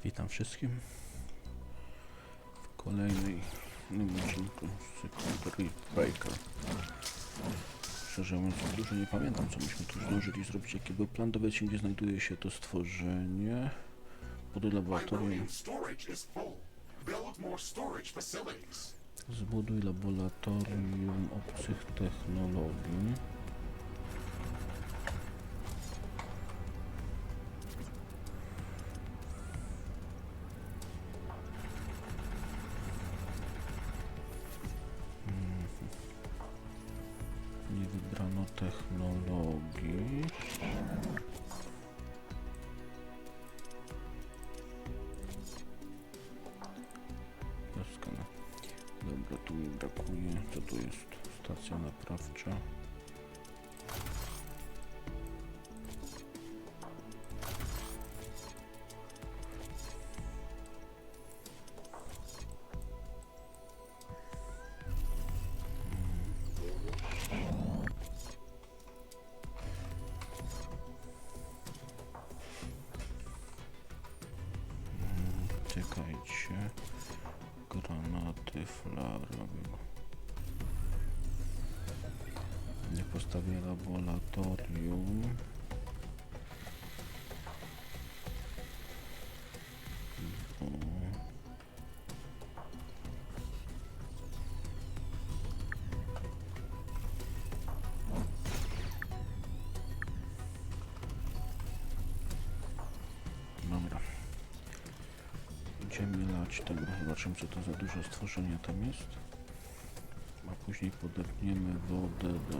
Witam wszystkim w kolejnym odcinku z cyklu Riftbreaker. Szczerze mówiąc, dużo nie pamiętam, co myśmy tu zdążyli zrobić, jaki był plan. Dowiedz się, gdzie znajduje się to stworzenie. Buduj laboratorium. Zbuduj laboratorium obcych technologii. Nie wybrano technologii. Doskonale. Dobra, tu mi brakuje. Co tu jest? Stacja naprawcza. Czekajcie. Granaty, flary. Nie postawię laboratorium. Dobra. Idziemy lać tego. Zobaczymy, co to za dużo stworzenia tam jest. A później podepniemy wodę do...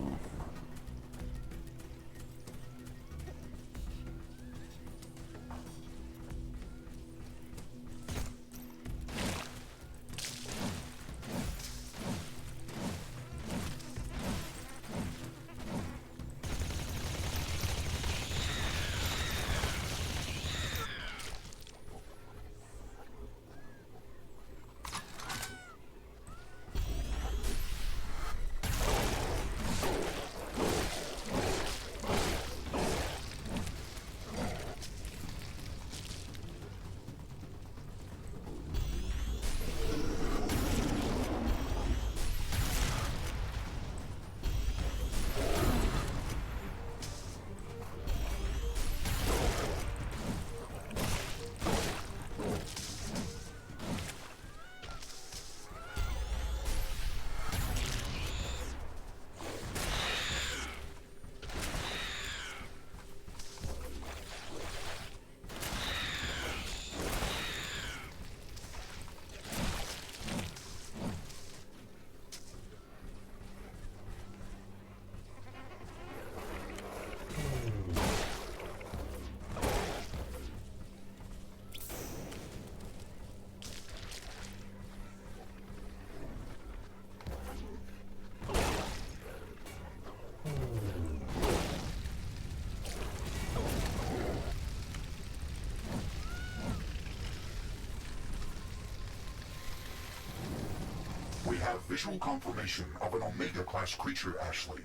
We have visual confirmation of an Omega-class creature, Ashley.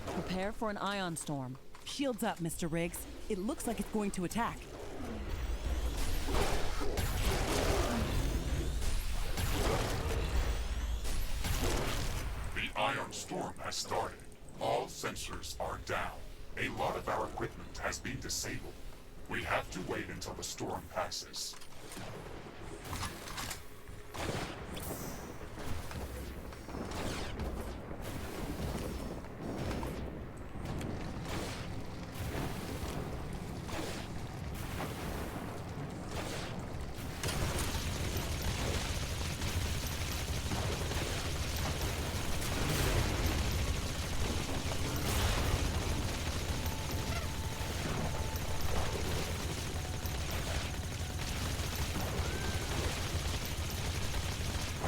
Prepare for an ion storm. Shields up, Mr. Riggs. It looks like it's going to attack. The ion storm has started. All sensors are down. A lot of our equipment has been disabled. We have to wait until the storm passes.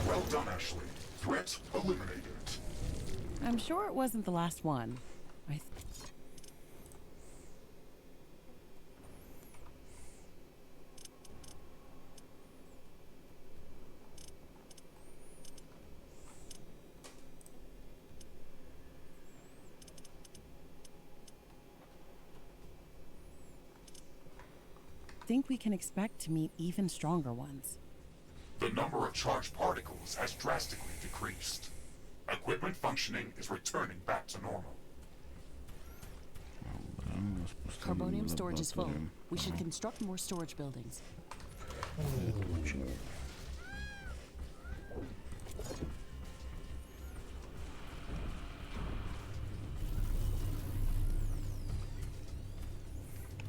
Well done, Ashley. Threat eliminated. I'm sure it wasn't the last one. think we can expect to meet even stronger ones. The number of charged particles has drastically decreased. Equipment functioning is returning back to normal. Dobra, rozpustamy Carbonium storage is full. laboratorium. We should construct more storage buildings.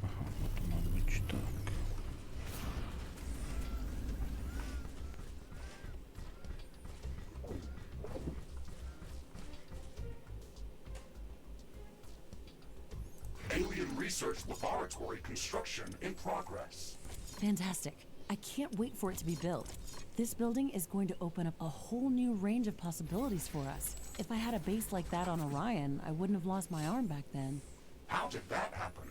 Aha, no to ma być tak. Alien Research Laboratory construction in progress. Fantastic. I can't wait for it to be built. This building is going to open up a whole new range of possibilities for us. If I had a base like that on Orion, I wouldn't have lost my arm back then. How did that happen?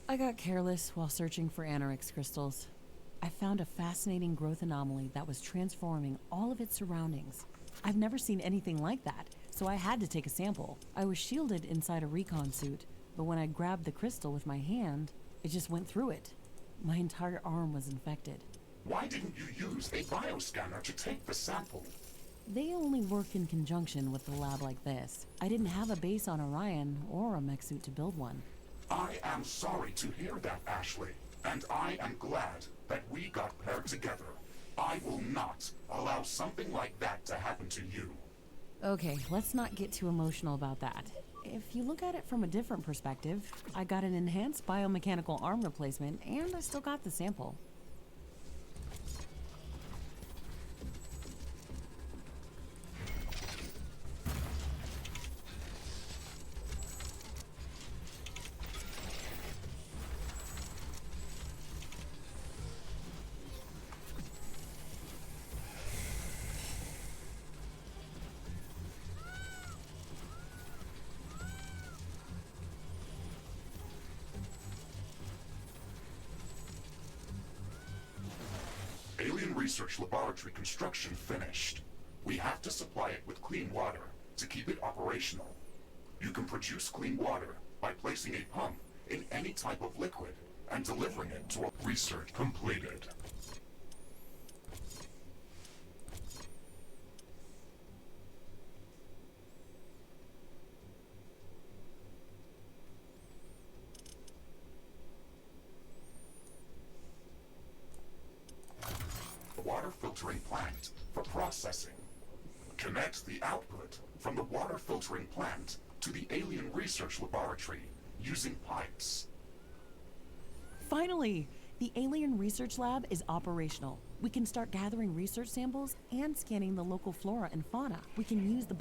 I got careless while searching for anorix crystals. I found a fascinating growth anomaly that was transforming all of its surroundings. I've never seen anything like that, so I had to take a sample. I was shielded inside a recon suit, but when I grabbed the crystal with my hand, it just went through it. My entire arm was infected. Why didn't you use a bioscanner to take the sample? They only work in conjunction with a lab like this. I didn't have a base on Orion or a mech suit to build one. I am sorry to hear that, Ashley, and I am glad that we got paired together. I will not allow something like that to happen to you. Okay, let's not get too emotional about that. If you look at it from a different perspective, I got an enhanced biomechanical arm replacement and I still got the sample. Alien Research Laboratory construction finished. We have to supply it with clean water to keep it operational. You can produce clean water by placing a pump in any type of liquid and delivering it to a research completed. Water filtering plant for processing. Connect the output from the water filtering plant to the Alien Research Laboratory using pipes. Finally! The Alien Research Lab is operational. We can start gathering research samples and scanning the local flora and fauna. We can use the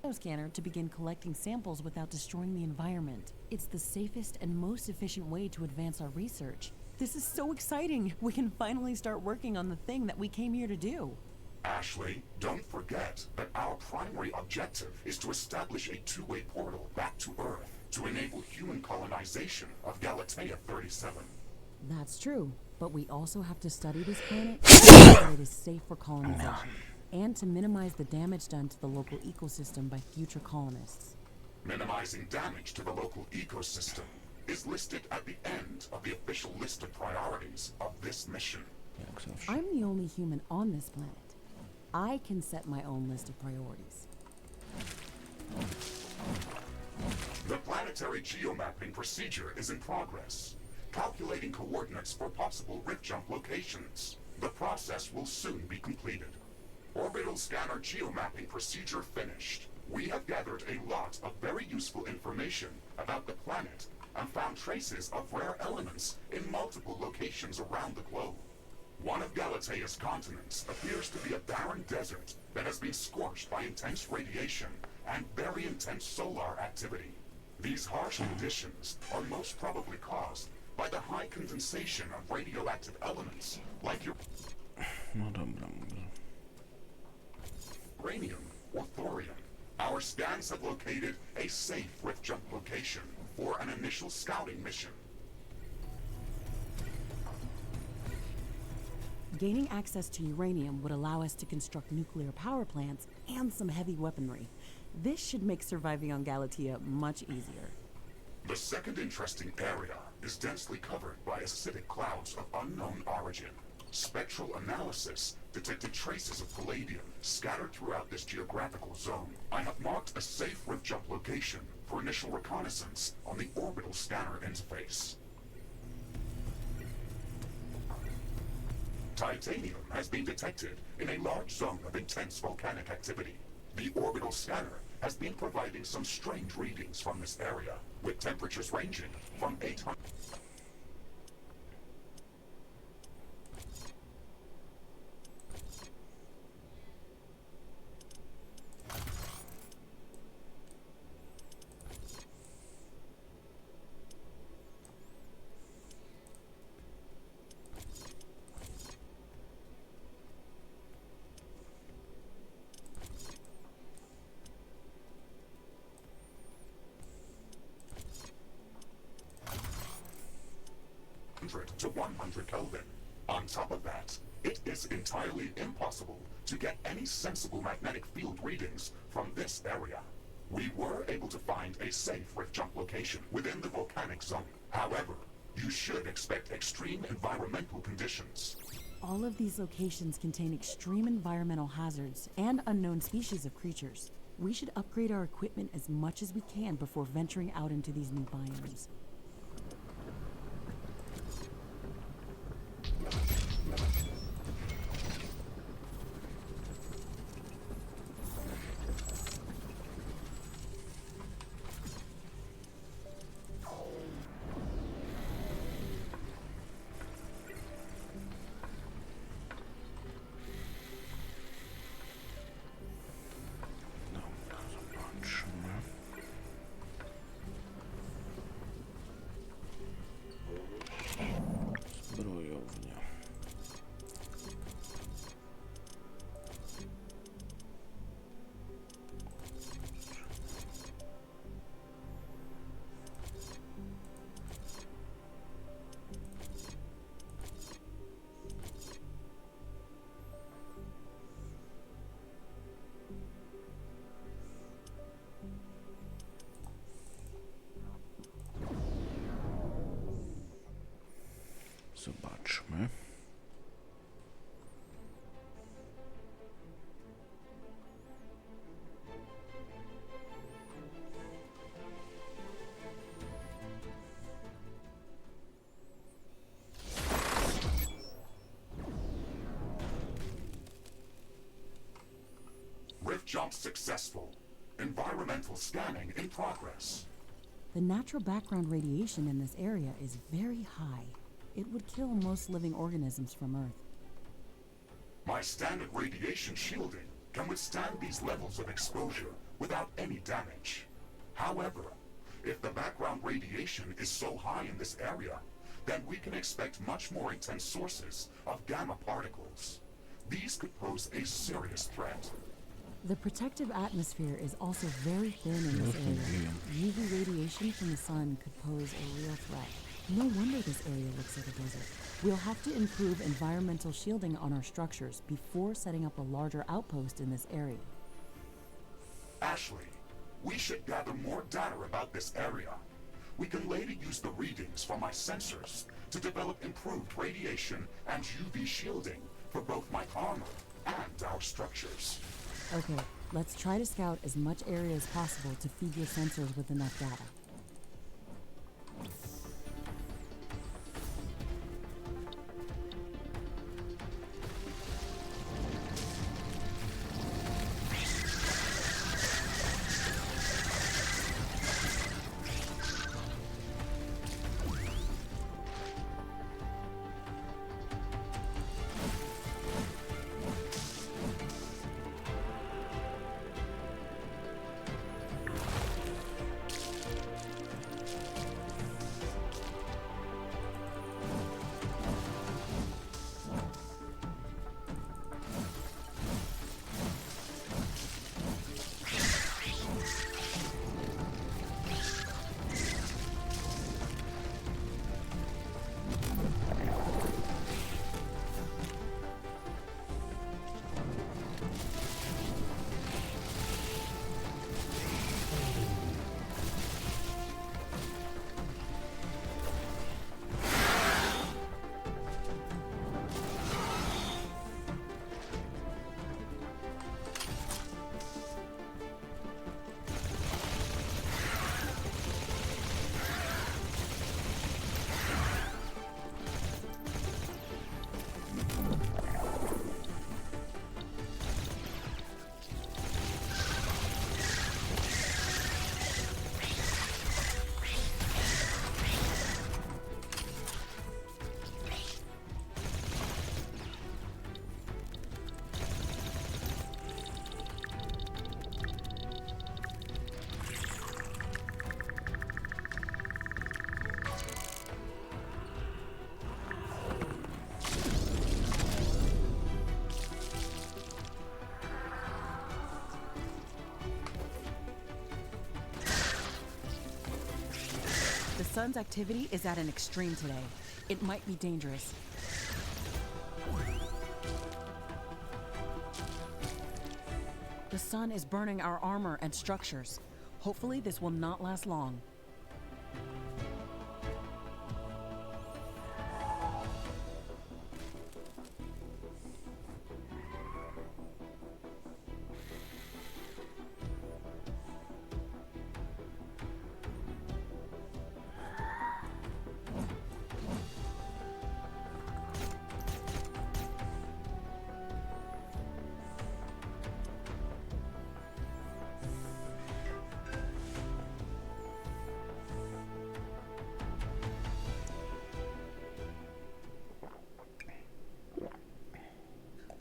bioscanner to begin collecting samples without destroying the environment. It's the safest and most efficient way to advance our research. This is so exciting! We can finally start working on the thing that we came here to do. Ashley, don't forget that our primary objective is to establish a two-way portal back to Earth to enable human colonization of Galatea 37. That's true, but we also have to study this planet so that it is safe for colonization, and to minimize the damage done to the local ecosystem by future colonists. Minimizing damage to the local ecosystem is listed at the end of the official list of priorities of this mission. Jak zawsze. I'm the only human on this planet. I can set my own list of priorities. The planetary geomapping procedure is in progress, calculating coordinates for possible rift jump locations. The process will soon be completed. Orbital scanner geomapping procedure finished. We have gathered a lot of very useful information about the planet and found traces of rare elements in multiple locations around the globe. One of Galatea's continents appears to be a barren desert that has been scorched by intense radiation and very intense solar activity. These harsh conditions are most probably caused by the high condensation of radioactive elements like No dobra, może. uranium or thorium. Our scans have located a safe rift jump location for an initial scouting mission. Gaining access to uranium would allow us to construct nuclear power plants and some heavy weaponry. This should make surviving on Galatea much easier. The second interesting area is densely covered by acidic clouds of unknown origin. Spectral analysis detected traces of palladium scattered throughout this geographical zone. I have marked a safe rift jump location for initial reconnaissance on the orbital scanner interface. Titanium has been detected in a large zone of intense volcanic activity. The orbital scanner has been providing some strange readings from this area, with temperatures ranging from 800... to 100 Kelvin. On top of that, it is entirely impossible to get any sensible magnetic field readings from this area. We were able to find a safe rift jump location within the volcanic zone. However, you should expect extreme environmental conditions. All of these locations contain extreme environmental hazards and unknown species of creatures. We should upgrade our equipment as much as we can before venturing out into these new biomes. Zbrojownia. Zobaczmy. Rift jump successful. Environmental scanning in progress. The natural background radiation in this area is very high. It would kill most living organisms from Earth. My standard radiation shielding can withstand these levels of exposure without any damage. However, if the background radiation is so high in this area, then we can expect much more intense sources of gamma particles. These could pose a serious threat. The protective atmosphere is also very thin in this area. UV radiation from the sun could pose a real threat. No wonder this area looks like a desert. We'll have to improve environmental shielding on our structures before setting up a larger outpost in this area. Ashley, we should gather more data about this area. We can later use the readings from my sensors to develop improved radiation and UV shielding for both my armor and our structures. Okay, let's try to scout as much area as possible to feed your sensors with enough data. sun's activity is at an extreme today. It might be dangerous. The sun is burning our armor and structures. Hopefully this will not last long.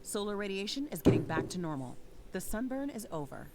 Solar radiation is getting back to normal. The sunburn is over.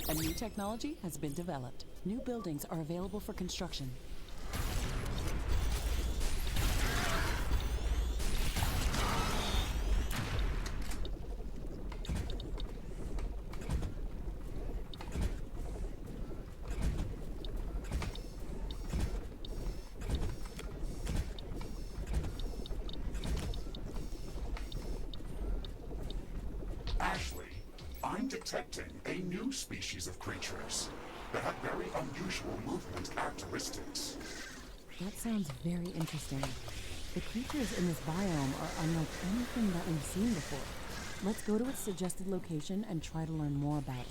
A new technology has been developed. New buildings are available for construction. Ashley, I'm detecting a new species of creatures that have very unusual movement characteristics. That sounds very interesting. The creatures in this biome are unlike anything that we've seen before. Let's go to its suggested location and try to learn more about it.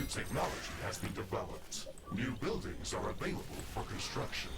technology has been developed. New buildings are available for construction.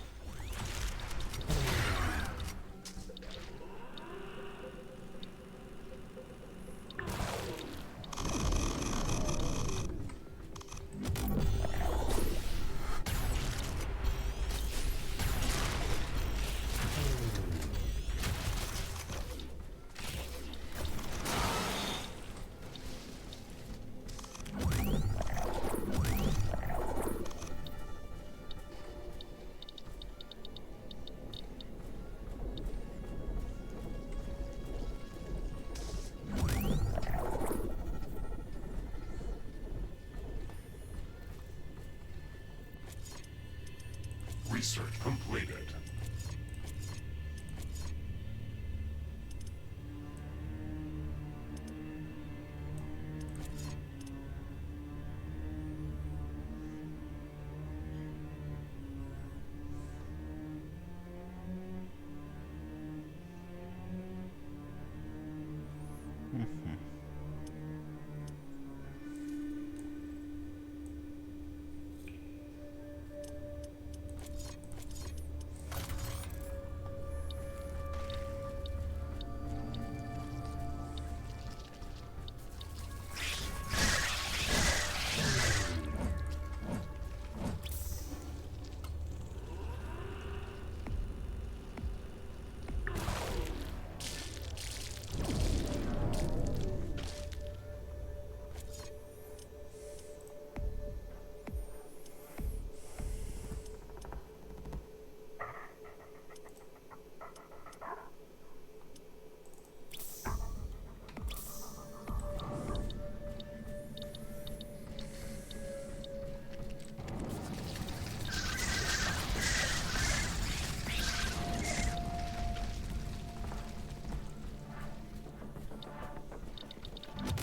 Research completed.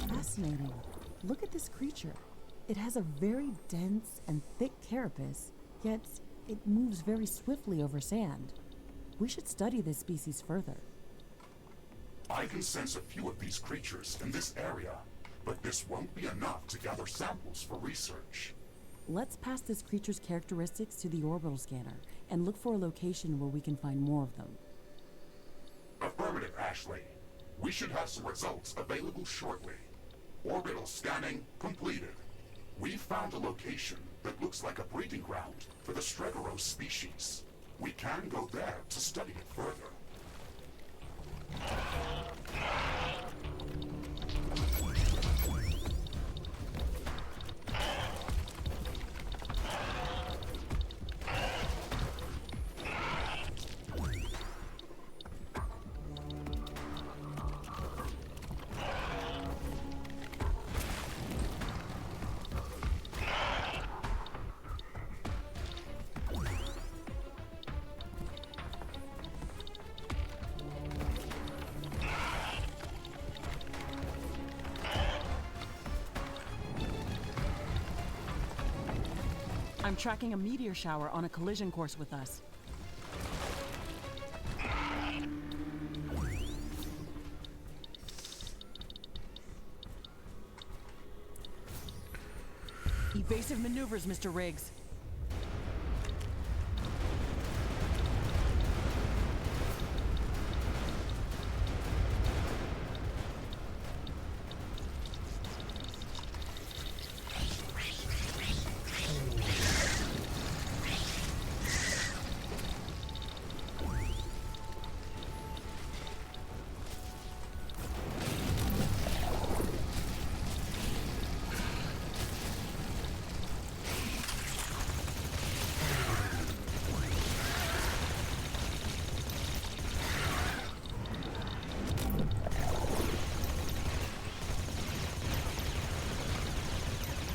Fascinating. Look at this creature. It has a very dense and thick carapace, yet it moves very swiftly over sand. We should study this species further. I can sense a few of these creatures in this area, but this won't be enough to gather samples for research. Let's pass this creature's characteristics to the orbital scanner and look for a location where we can find more of them. Affirmative, Ashley. We should have some results available shortly. Orbital scanning completed. We found a location that looks like a breeding ground for the Stregoros species. We can go there to study it further. I'm tracking a meteor shower on a collision course with us. Evasive maneuvers, Mr. Riggs.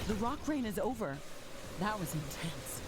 The rock rain is over. That was intense.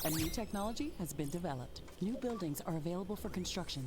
A new technology has been developed. New buildings are available for construction.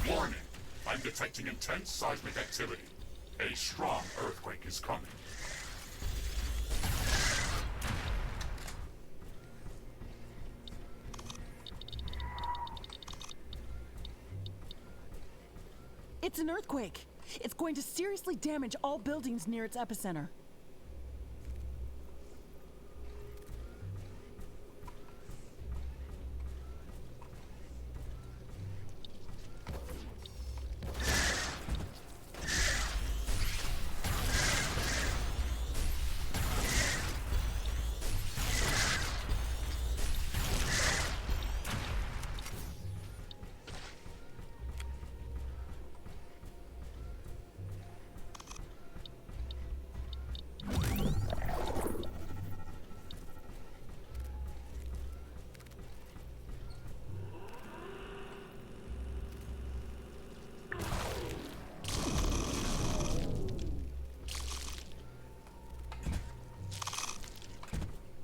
Warning! I'm detecting intense seismic activity. A strong earthquake is coming. It's an earthquake. It's going to seriously damage all buildings near its epicenter.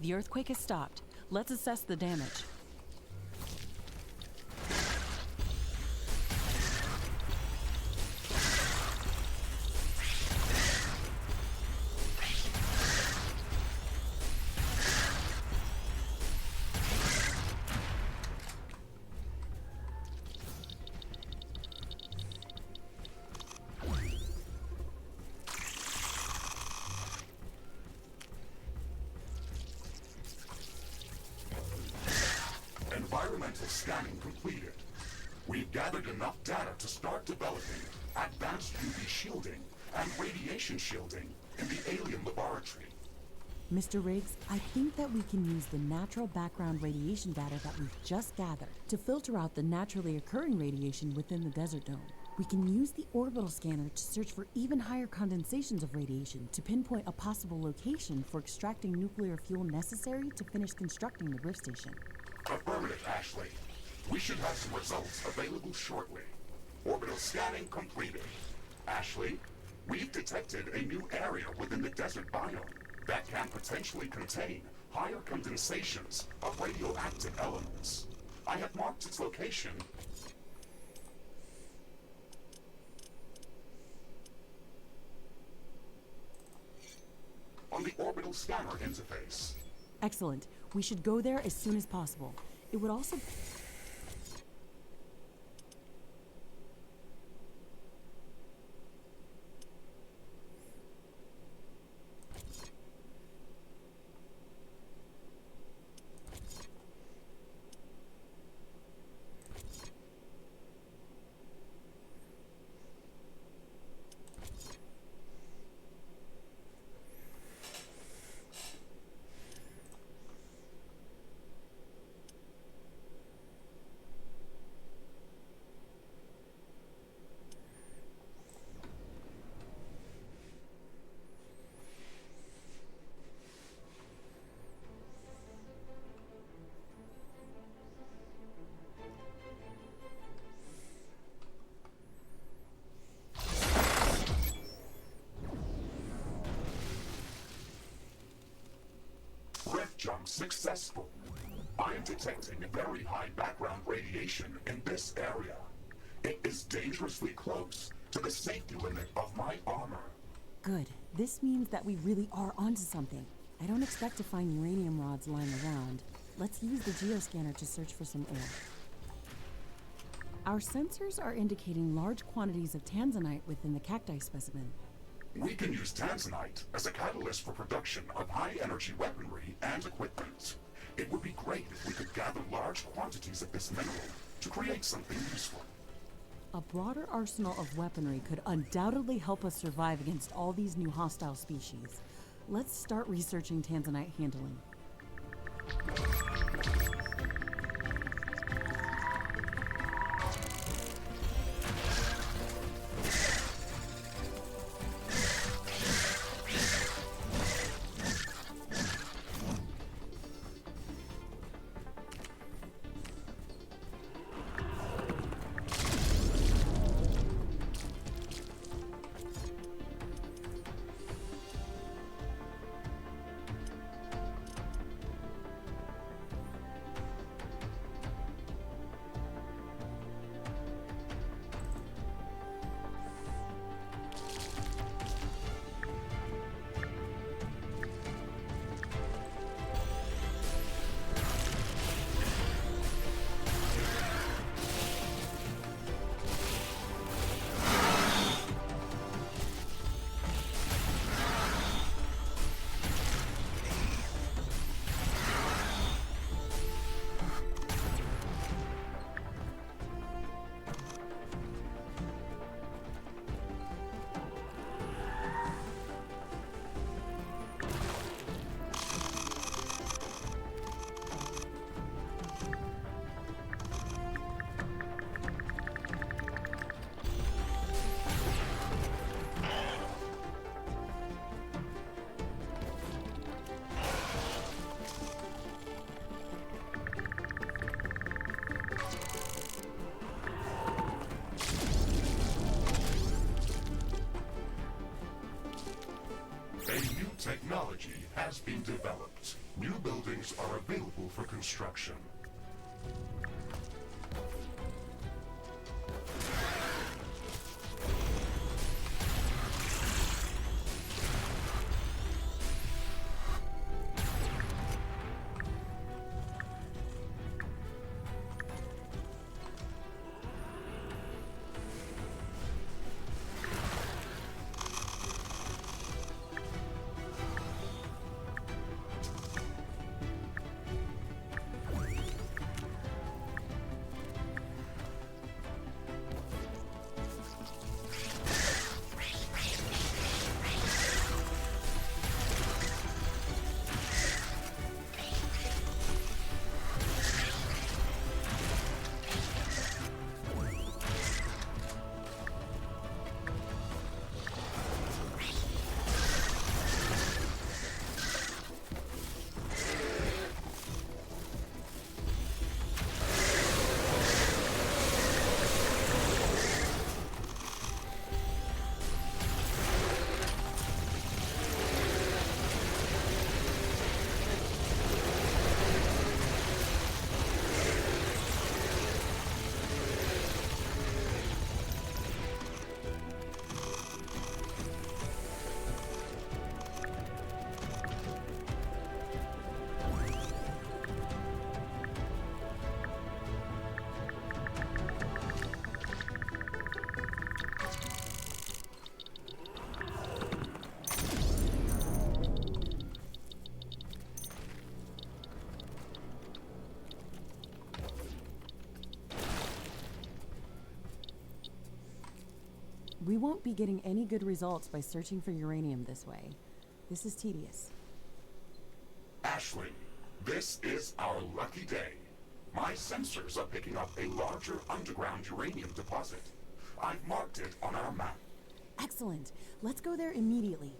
The earthquake has stopped. Let's assess the damage. Environmental scanning completed. We've gathered enough data to start developing advanced UV shielding and radiation shielding in the alien laboratory. Mr. Riggs, I think that we can use the natural background radiation data that we've just gathered to filter out the naturally occurring radiation within the desert dome. We can use the orbital scanner to search for even higher condensations of radiation to pinpoint a possible location for extracting nuclear fuel necessary to finish constructing the Rift Station. Affirmative, Ashley. We should have some results available shortly. Orbital scanning completed. Ashley, we've detected a new area within the desert biome that can potentially contain higher condensations of radioactive elements. I have marked its location on the orbital scanner interface. Excellent. We should go there as soon as possible. It would also... jump successful. I am detecting very high background radiation in this area. It is dangerously close to the safety limit of my armor. Good. This means that we really are onto something. I don't expect to find uranium rods lying around. Let's use the geoscanner to search for some air. Our sensors are indicating large quantities of tanzanite within the cacti specimen. We can use tanzanite as a catalyst for production of high-energy weaponry and equipment. It would be great if we could gather large quantities of this mineral to create something useful. A broader arsenal of weaponry could undoubtedly help us survive against all these new hostile species. Let's start researching tanzanite handling. A new technology has been developed. New buildings are available for construction. We won't be getting any good results by searching for uranium this way. This is tedious. Ashley, this is our lucky day. My sensors are picking up a larger underground uranium deposit. I've marked it on our map. Excellent. Let's go there immediately.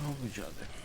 O, wy dziady.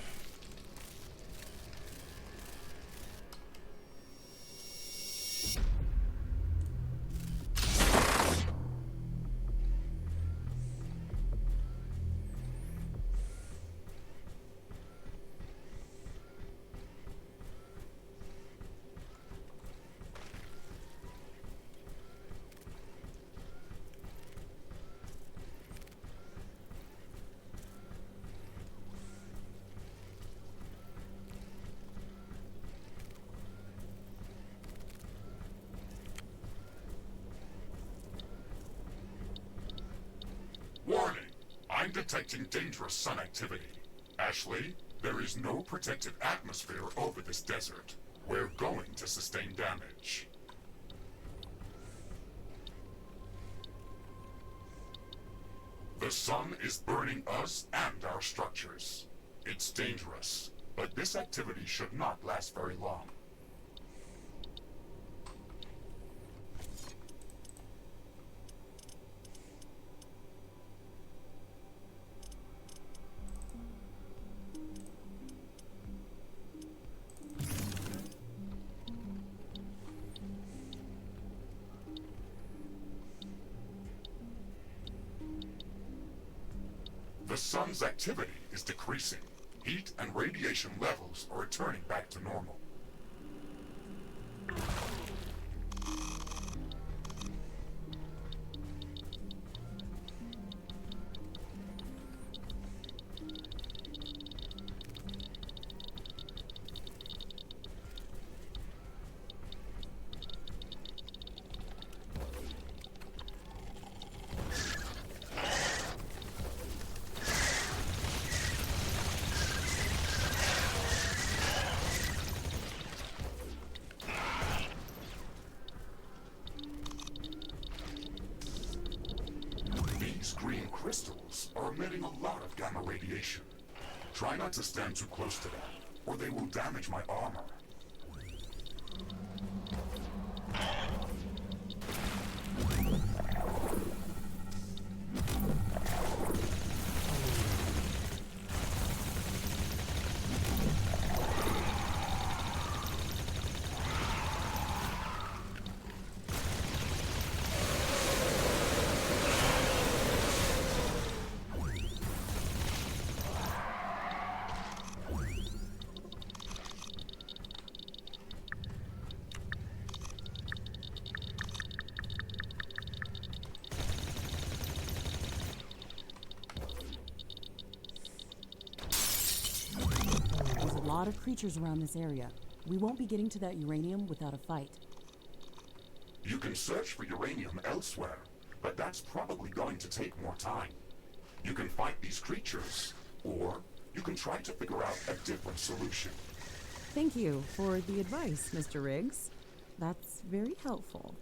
Warning! I'm detecting dangerous sun activity. Ashley, there is no protected atmosphere over this desert. We're going to sustain damage. The sun is burning us and our structures. It's dangerous, but this activity should not last very long. The sun's activity is decreasing. Heat and radiation levels are returning back to normal. These green crystals are emitting a lot of gamma radiation. Try not to stand too close to them, or they will damage my armor. There's a lot of creatures around this area. We won't be getting to that uranium without a fight. You can search for uranium elsewhere, but that's probably going to take more time. You can fight these creatures, or you can try to figure out a different solution. Thank you for the advice, Mr. Riggs. That's very helpful.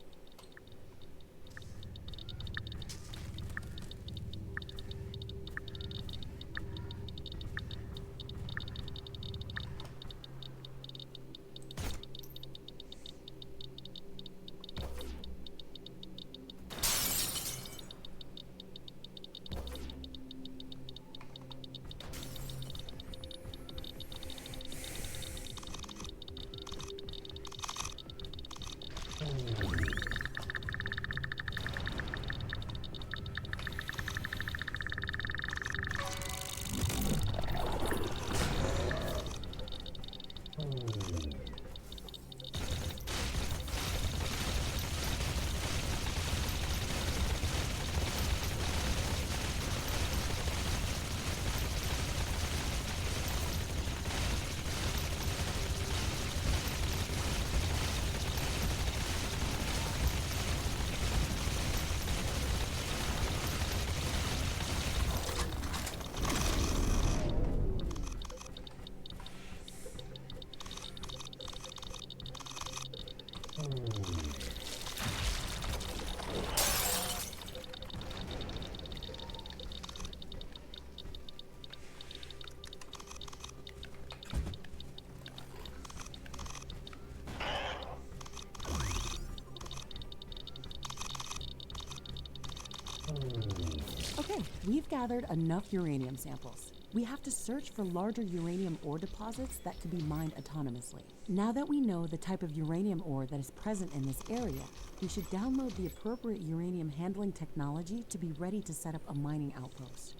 Okay, We've gathered enough uranium samples. We have to search for larger uranium ore deposits that could be mined autonomously. Now that we know the type of uranium ore that is present in this area, we should download the appropriate uranium handling technology to be ready to set up a mining outpost.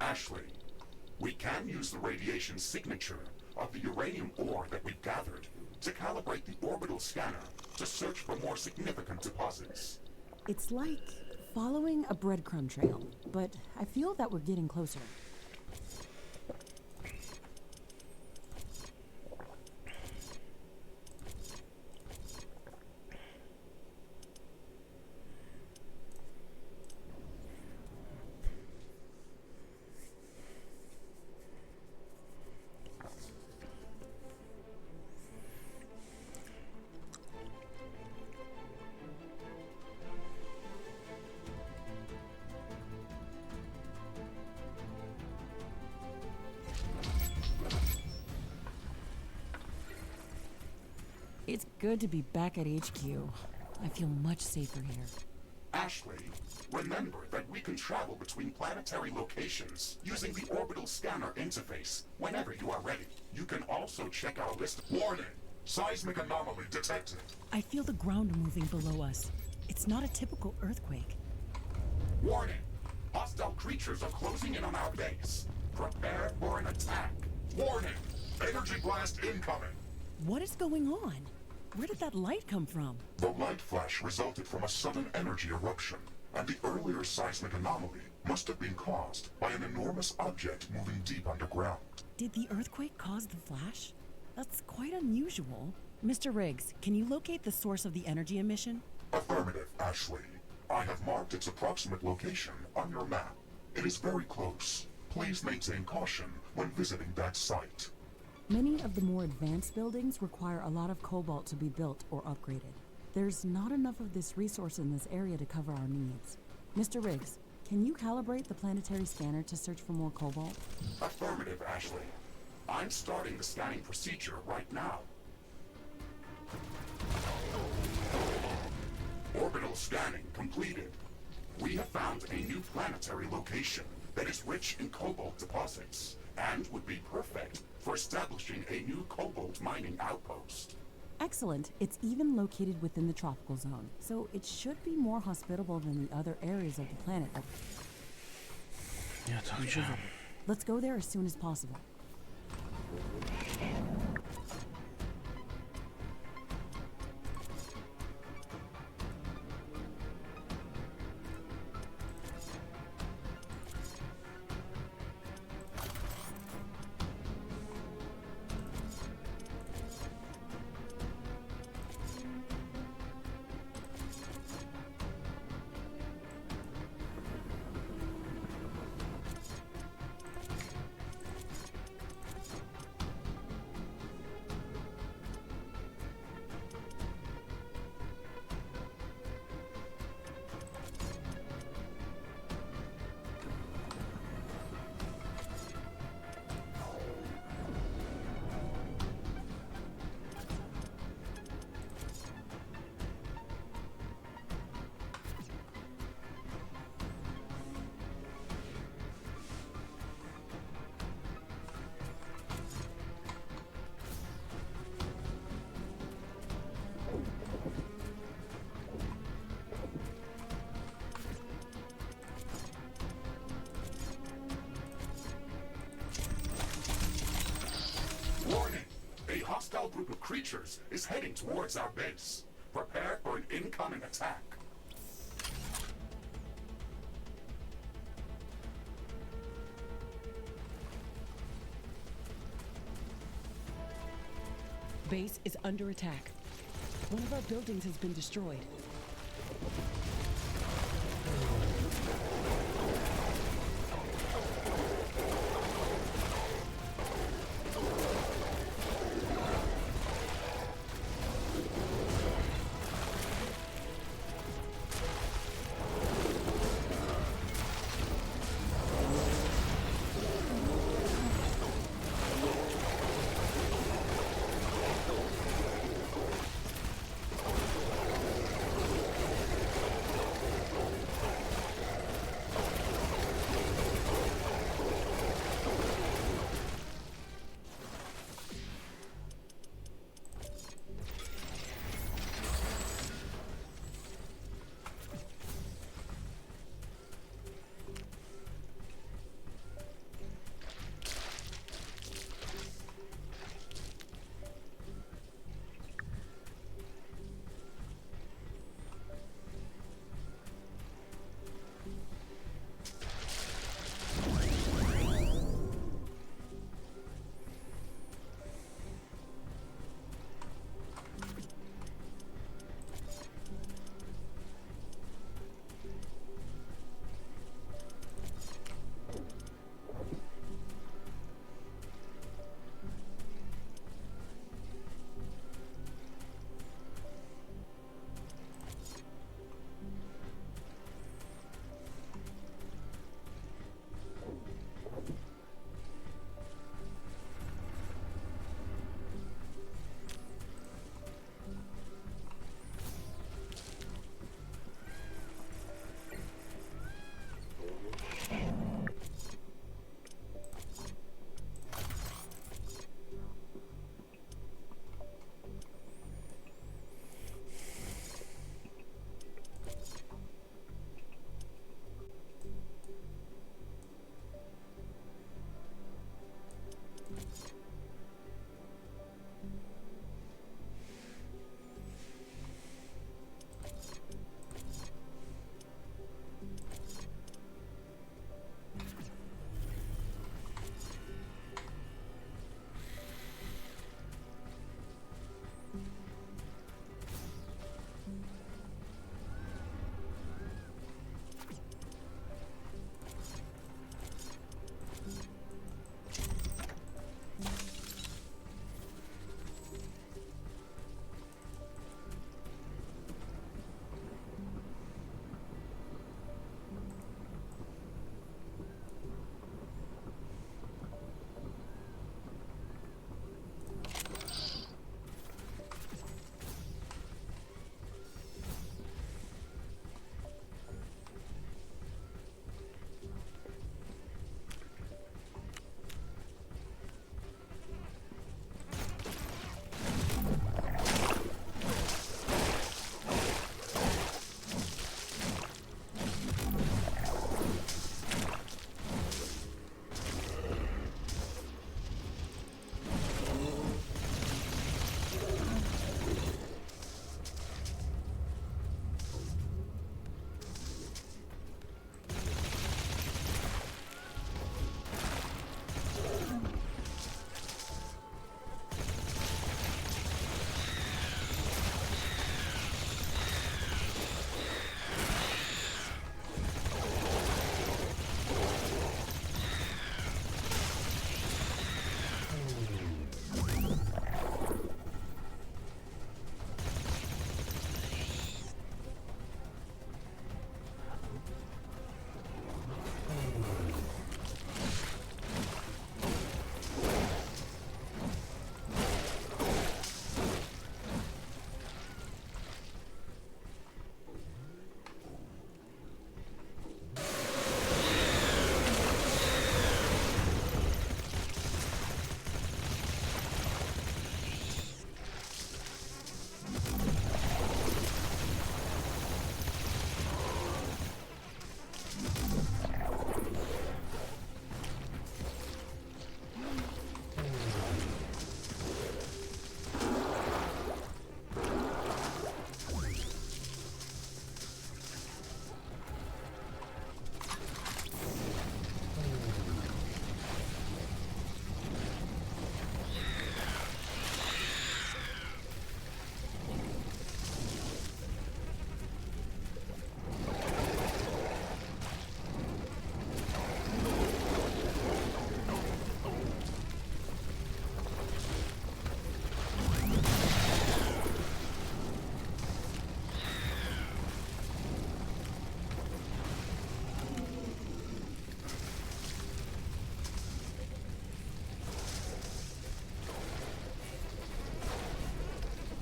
Ashley, we can use the radiation signature of the uranium ore that we've gathered to calibrate the orbital scanner to search for more significant deposits. It's like following a breadcrumb trail, but I feel that we're getting closer. It's good to be back at HQ. I feel much safer here. Ashley, remember that we can travel between planetary locations using the orbital scanner interface whenever you are ready. You can also check our list. Warning! Seismic anomaly detected. I feel the ground moving below us. It's not a typical earthquake. Warning! Hostile creatures are closing in on our base. Prepare for an attack. Warning! Energy blast incoming. What is going on? Where did that light come from? The light flash resulted from a sudden energy eruption, and the earlier seismic anomaly must have been caused by an enormous object moving deep underground. Did the earthquake cause the flash? That's quite unusual. Mr. Riggs, can you locate the source of the energy emission? Affirmative, Ashley. I have marked its approximate location on your map. It is very close. Please maintain caution when visiting that site. Many of the more advanced buildings require a lot of cobalt to be built or upgraded. There's not enough of this resource in this area to cover our needs. Mr. Riggs, can you calibrate the planetary scanner to search for more cobalt? Affirmative, Ashley. I'm starting the scanning procedure right now. Orbital scanning completed. We have found a new planetary location that is rich in cobalt deposits and would be perfect for establishing a new cobalt mining outpost. Excellent. It's even located within the tropical zone, so it should be more hospitable than the other areas of the planet. Ja to chciałem. Let's go there as soon as possible. Warning! A hostile group of creatures is heading towards our base. Prepare for an incoming attack. Base is under attack. One of our buildings has been destroyed.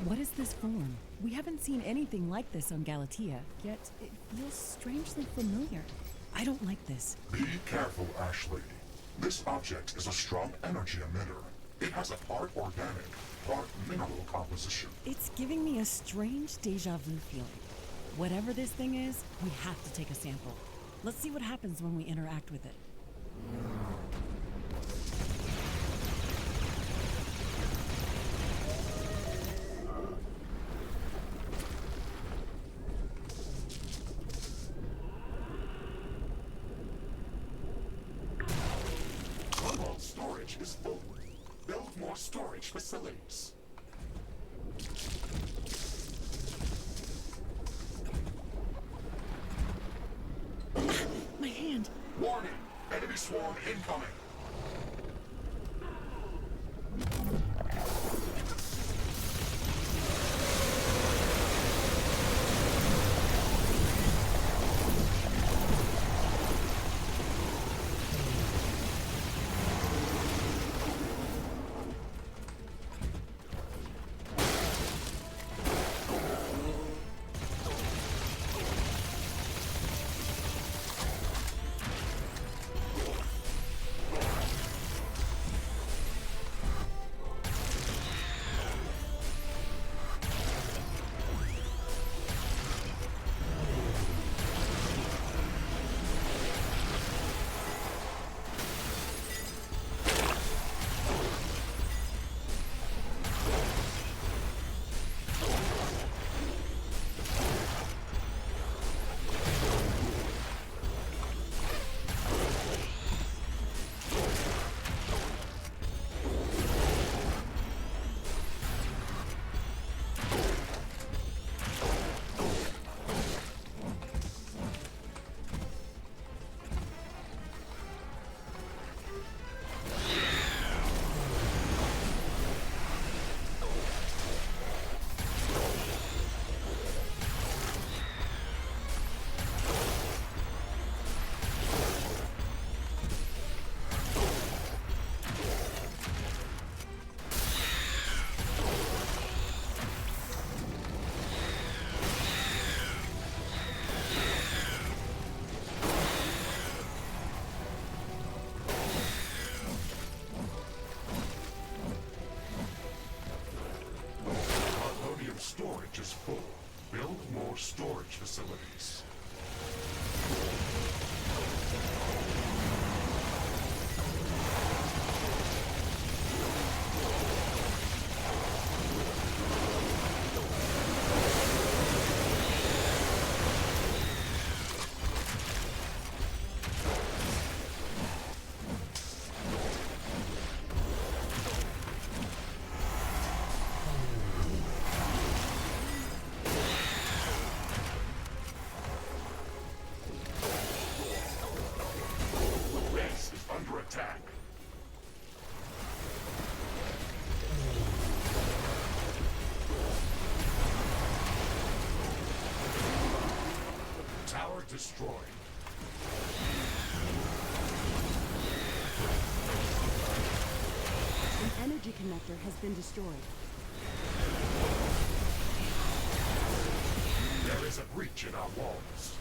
What is this form? We haven't seen anything like this on Galatea, yet it feels strangely familiar. I don't like this. Be careful, Ashley. This object is a strong energy emitter. It has a part organic, part mineral composition. It's giving me a strange deja vu feeling. Whatever this thing is, we have to take a sample. Let's see what happens when we interact with it. Global storage is full. Build more storage facilities. My hand! Warning! Enemy swarm incoming! Storage is full. Build more storage facilities. Attack. Tower destroyed. An energy connector has been destroyed. There is a breach in our walls.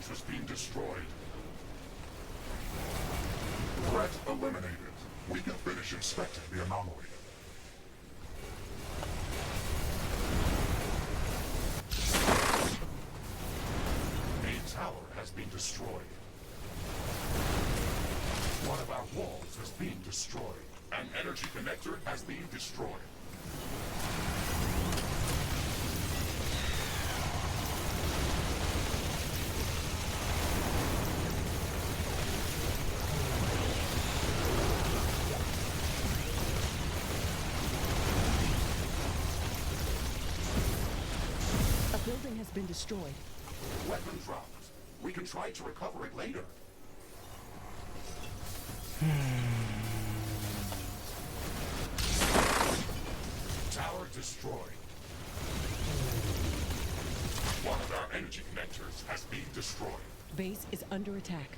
Has been destroyed. Threat eliminated. We can finish inspecting the anomaly. A tower has been destroyed. One of our walls has been destroyed. An energy connector has been destroyed. Building has been destroyed. Weapon dropped. We can try to recover it later. Tower destroyed. One of our energy connectors has been destroyed. Base is under attack.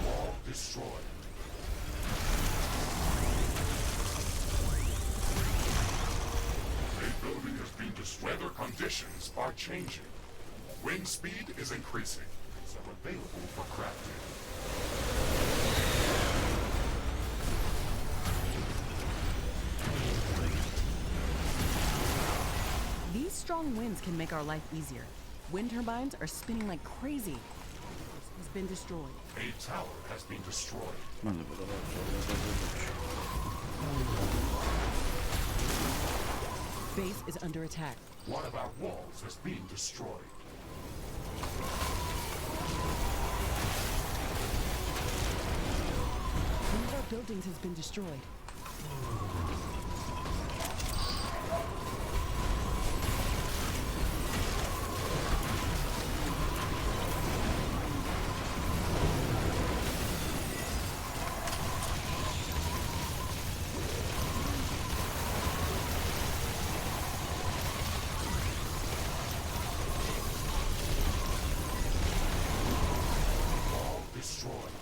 Wall destroyed. A building has been destroyed. Weather conditions are changing. Wind speed is increasing. Some available for crafting. These strong winds can make our life easier. Wind turbines are spinning like crazy. Base has been destroyed. A tower has been destroyed. Będę budował Base is under attack. One of our walls has been destroyed. One of our buildings has been destroyed. Wall destroyed.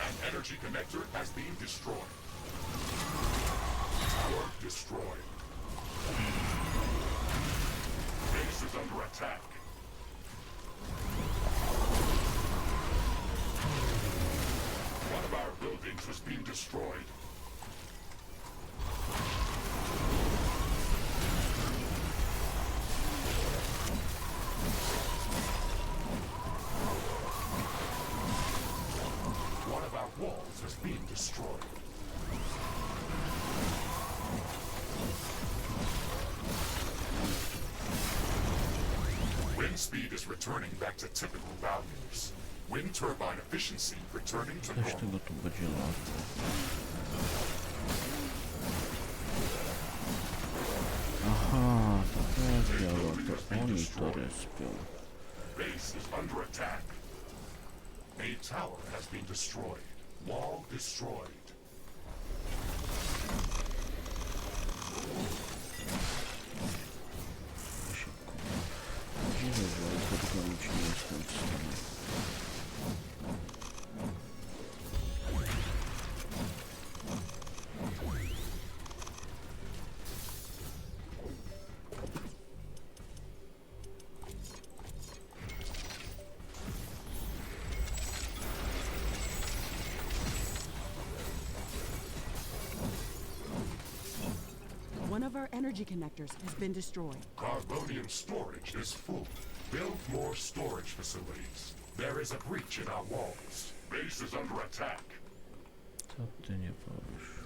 An energy connector has been destroyed. Tower destroyed. Base is under attack. One of our buildings has been destroyed. One of our walls has been destroyed. Wind speed is returning back to typical values. Wind turbine efficiency returning to Coś normal. tego tu będzie łatwo. Aha, to jest działa, to oni to respią. Base is under attack. A tower has been destroyed. Wall destroyed. Szybko. Dziwne, że tego nic nie jestem w stanie. One of our energy connectors has been destroyed. Carbonium storage is full. Build more storage facilities. There is a breach in our walls. Base is under attack. Co ty nie powiesz?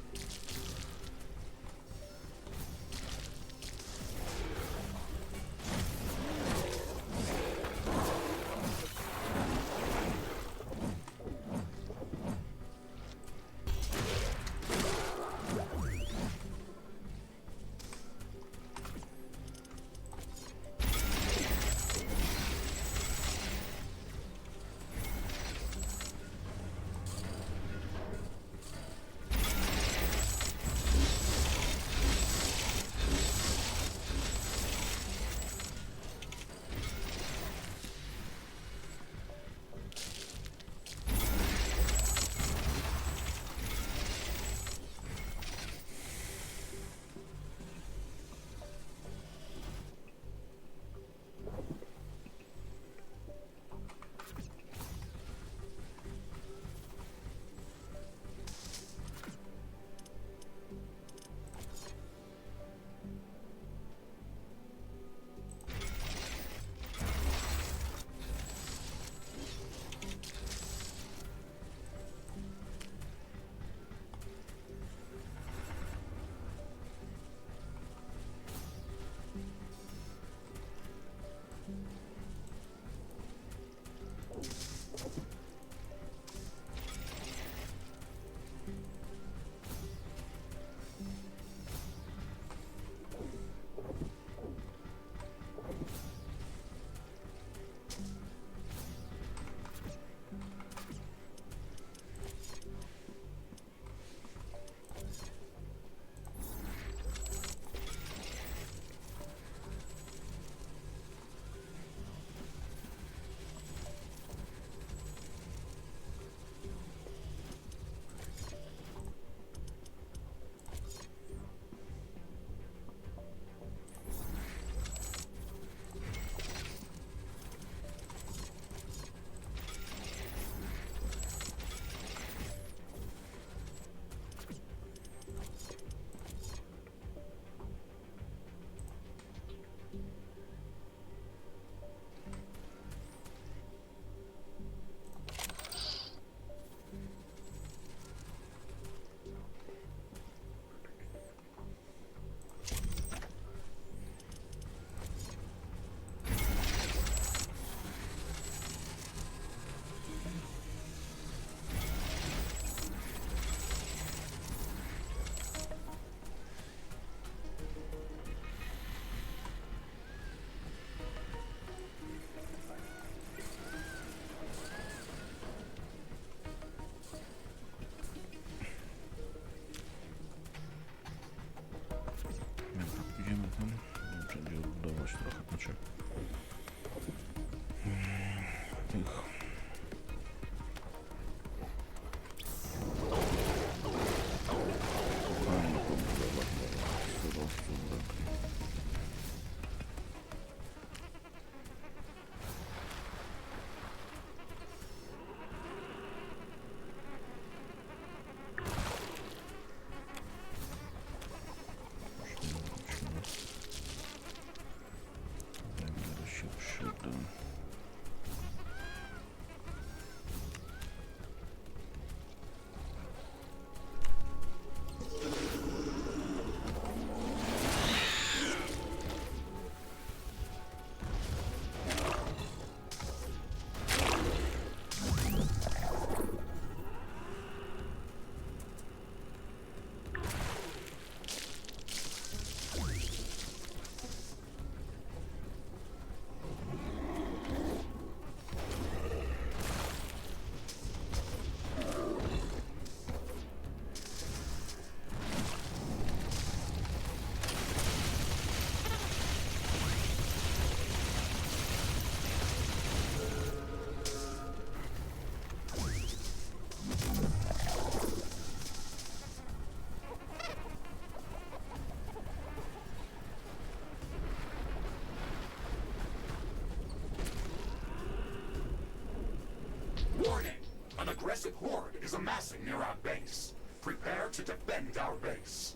toxic horde is amassing near our base. Prepare to defend our base.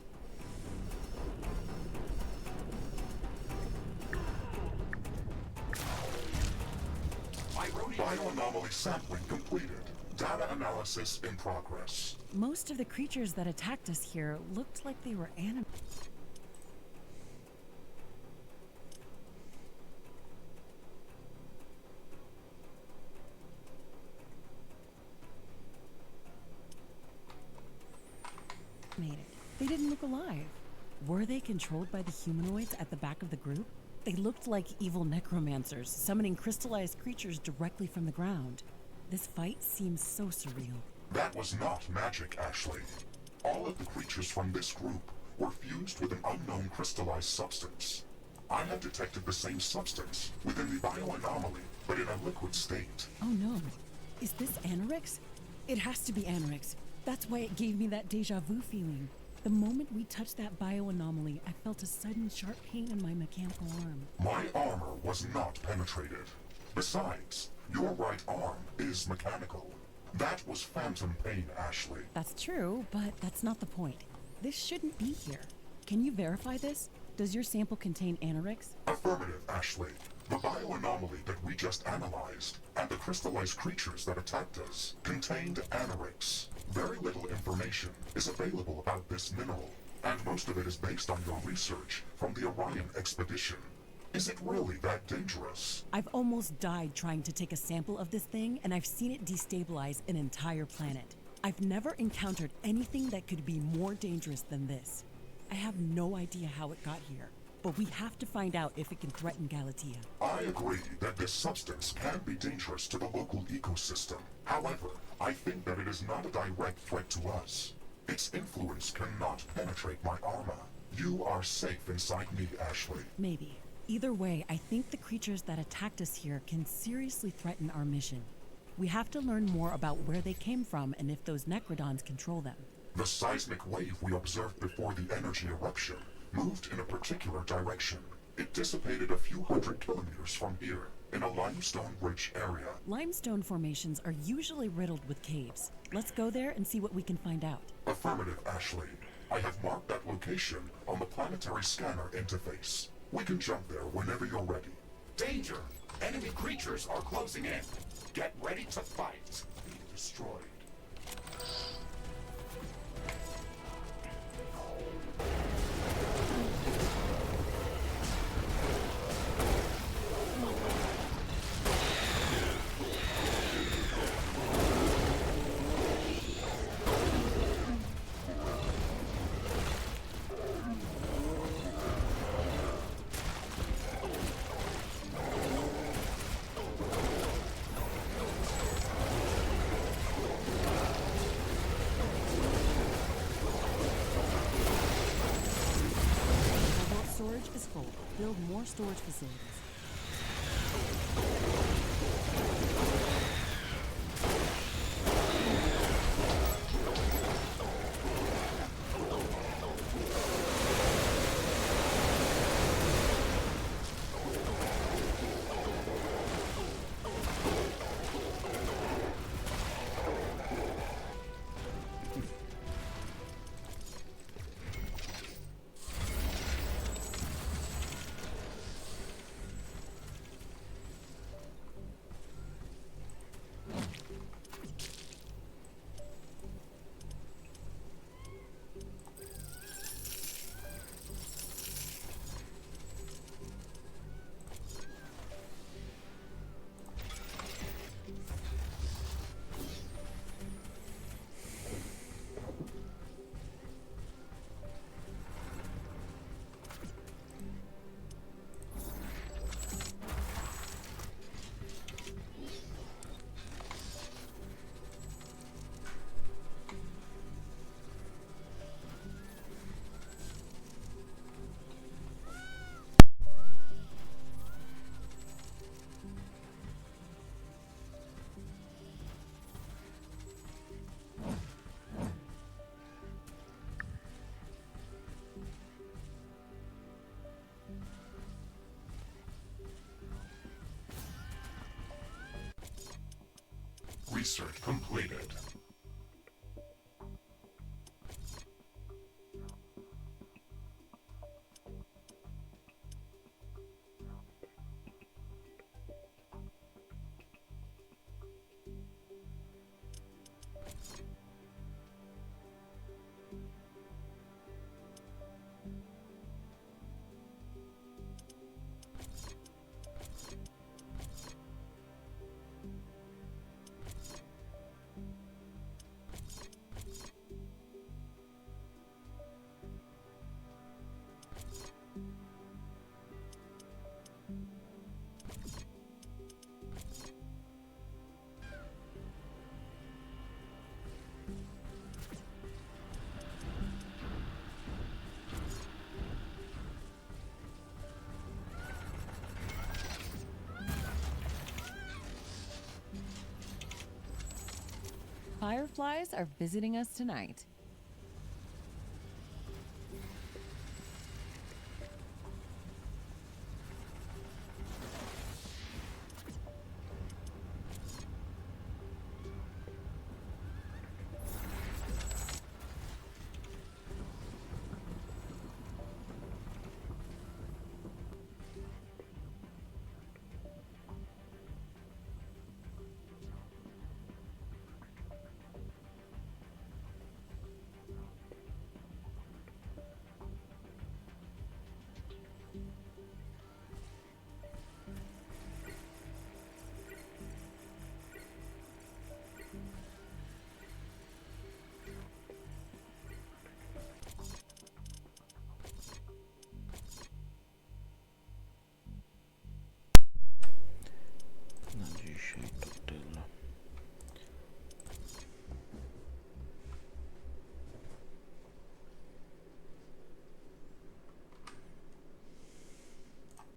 Bioanomaly sampling completed. Data analysis in progress. Most of the creatures that attacked us here looked like they were animals. They didn't look alive. Were they controlled by the humanoids at the back of the group? They looked like evil necromancers, summoning crystallized creatures directly from the ground. This fight seems so surreal. That was not magic, Ashley. All of the creatures from this group were fused with an unknown crystallized substance. I have detected the same substance within the bioanomaly, but in a liquid state. Oh no. Is this Anorix? It has to be Anorix. That's why it gave me that deja vu feeling. The moment we touched that bioanomaly, I felt a sudden sharp pain in my mechanical arm. My armor was not penetrated. Besides, your right arm is mechanical. That was phantom pain, Ashley. That's true, but that's not the point. This shouldn't be here. Can you verify this? Does your sample contain Anorix? Affirmative, Ashley. The bioanomaly that we just analyzed, and the crystallized creatures that attacked us, contained Anorix. Very little information is available about this mineral, and most of it is based on your research from the Orion expedition. Is it really that dangerous? I've almost died trying to take a sample of this thing, and I've seen it destabilize an entire planet. I've never encountered anything that could be more dangerous than this. I have no idea how it got here, but we have to find out if it can threaten Galatea. I agree that this substance can be dangerous to the local ecosystem. However, I think that it is not a direct threat to us. Its influence cannot penetrate my armor. You are safe inside me, Ashley. Maybe. Either way, I think the creatures that attacked us here can seriously threaten our mission. We have to learn more about where they came from and if those Necrodons control them. The seismic wave we observed before the energy eruption moved in a particular direction. It dissipated a few hundred kilometers from here, in a limestone-rich area. Limestone formations are usually riddled with caves. Let's go there and see what we can find out. Affirmative, Ashley. I have marked that location on the planetary scanner interface. We can jump there whenever you're ready. Danger! Enemy creatures are closing in. Get ready to fight. Be destroyed. Storage is full. Build more storage facilities. Research completed. Fireflies are visiting us tonight.